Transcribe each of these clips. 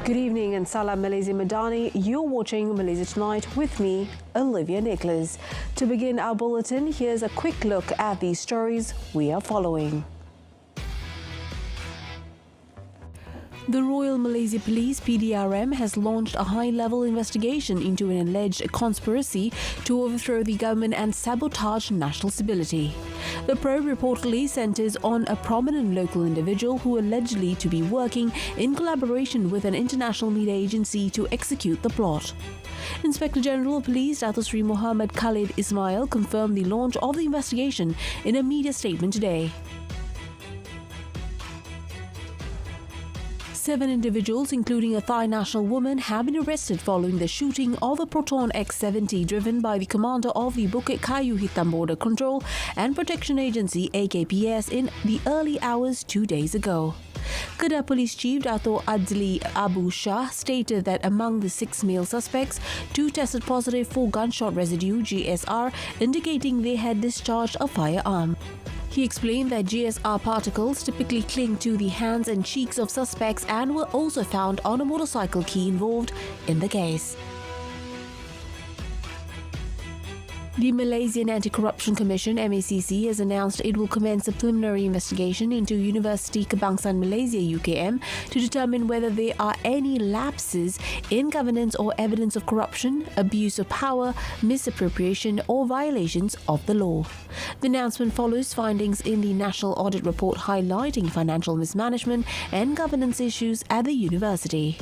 Good evening and Salam Malaysia Madani. You're watching Malaysia Tonight with me, Olivia Nicholas. To begin our bulletin, here's a quick look at these stories we are following. The Royal Malaysia Police PDRM has launched a high-level investigation into an alleged conspiracy to overthrow the government and sabotage national stability. The probe reportedly centres on a prominent local individual who allegedly to be working in collaboration with an international media agency to execute the plot. Inspector General of Police Dato Sri Muhammad Khalid Ismail confirmed the launch of the investigation in a media statement today. 7 individuals, including a Thai national woman, have been arrested following the shooting of a Proton X-70 driven by the commander of the Bukit Kayu Hitam Border Control and Protection Agency AKPS in the early hours 2 days ago. Kedah Police Chief Dato Adzli Abu Shah stated that among the 6 male suspects, 2 tested positive for gunshot residue GSR, indicating they had discharged a firearm. He explained that GSR particles typically cling to the hands and cheeks of suspects and were also found on a motorcycle key involved in the case. The Malaysian Anti-Corruption Commission MACC has announced it will commence a preliminary investigation into University Kebangsaan Malaysia UKM to determine whether there are any lapses in governance or evidence of corruption, abuse of power, misappropriation or violations of the law. The announcement follows findings in the National Audit Report highlighting financial mismanagement and governance issues at the university.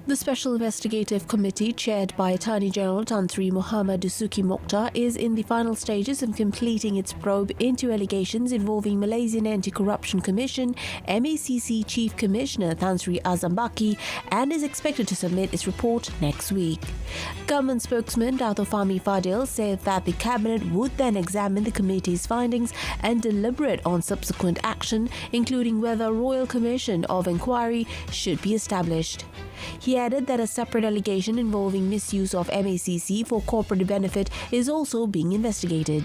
The Special Investigative Committee, chaired by Attorney General Tan Sri Muhammad Dusuki Mokhtar, is in the final stages of completing its probe into allegations involving Malaysian Anti-Corruption Commission, MACC Chief Commissioner Tan Sri Azam Baki, and is expected to submit its report next week. Government spokesman Dato Fahmi Fadil said that the Cabinet would then examine the committee's findings and deliberate on subsequent action, including whether a Royal Commission of Inquiry should be established. He added that a separate allegation involving misuse of MACC for corporate benefit is also being investigated.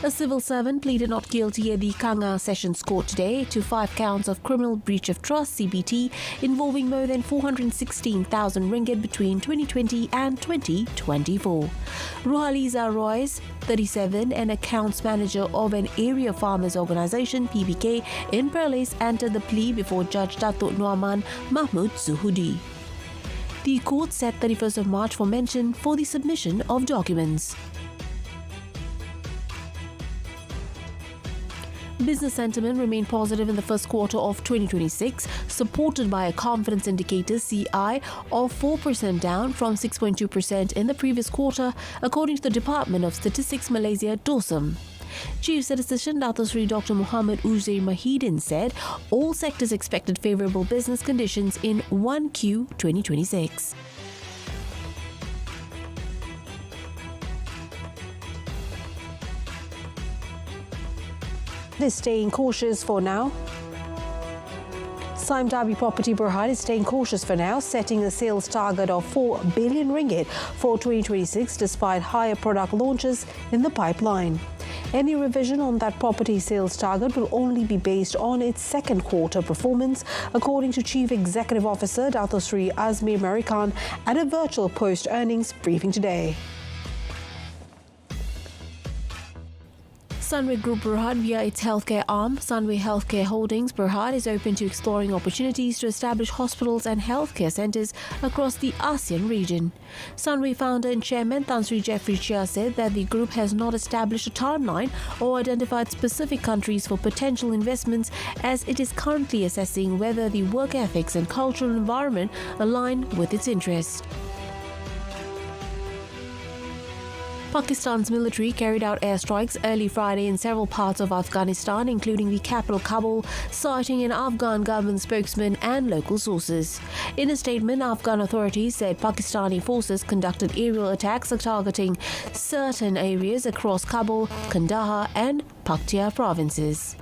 A civil servant pleaded not guilty at the Kangar Sessions Court today to 5 counts of criminal breach of trust (CBT) involving more than 416,000 ringgit between 2020 and 2024. Ruhaliza Royce, 37, an accounts manager of an area farmers organisation (PBK) in Perlis, entered the plea before Judge Datuk Nuaman Mahmud Zuhudi. The court set 31st of March for mention for the submission of documents. Business sentiment remained positive in the first quarter of 2026, supported by a confidence indicator CI of 4% down from 6.2% in the previous quarter, according to the Department of Statistics Malaysia (DOSM). Chief Statistician Dato Sri Dr. Muhammad Uzair Mahidin said all sectors expected favourable business conditions in 1Q 2026. Is staying cautious for now. Sime Darby Property Berhad is staying cautious for now, setting a sales target of 4 billion ringgit for 2026 despite higher product launches in the pipeline. Any revision on that property sales target will only be based on its second quarter performance, according to Chief Executive Officer Dato Sri Azmi Marikan at a virtual post-earnings briefing today. Sunway Group Berhad, via its healthcare arm, Sunway Healthcare Holdings Berhad, is open to exploring opportunities to establish hospitals and healthcare centres across the ASEAN region. Sunway founder and chairman Tan Sri Jeffrey Chia said that the group has not established a timeline or identified specific countries for potential investments, as it is currently assessing whether the work ethics and cultural environment align with its interests. Pakistan's military carried out airstrikes early Friday in several parts of Afghanistan, including the capital Kabul, citing an Afghan government spokesman and local sources. In a statement, Afghan authorities said Pakistani forces conducted aerial attacks targeting certain areas across Kabul, Kandahar and Paktia provinces.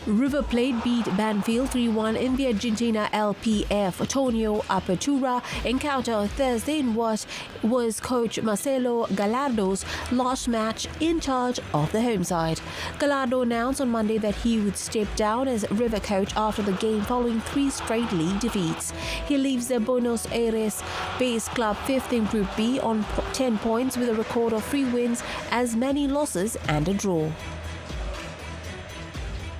River Plate beat Banfield 3-1 in the Argentina LPF Torneo Apertura encounter on Thursday in what was coach Marcelo Gallardo's last match in charge of the home side. Gallardo announced on Monday that he would step down as River coach after the game following 3 straight league defeats. He leaves the Buenos Aires-based club 5th in Group B on 10 points with a record of 3 wins, as many losses and a draw.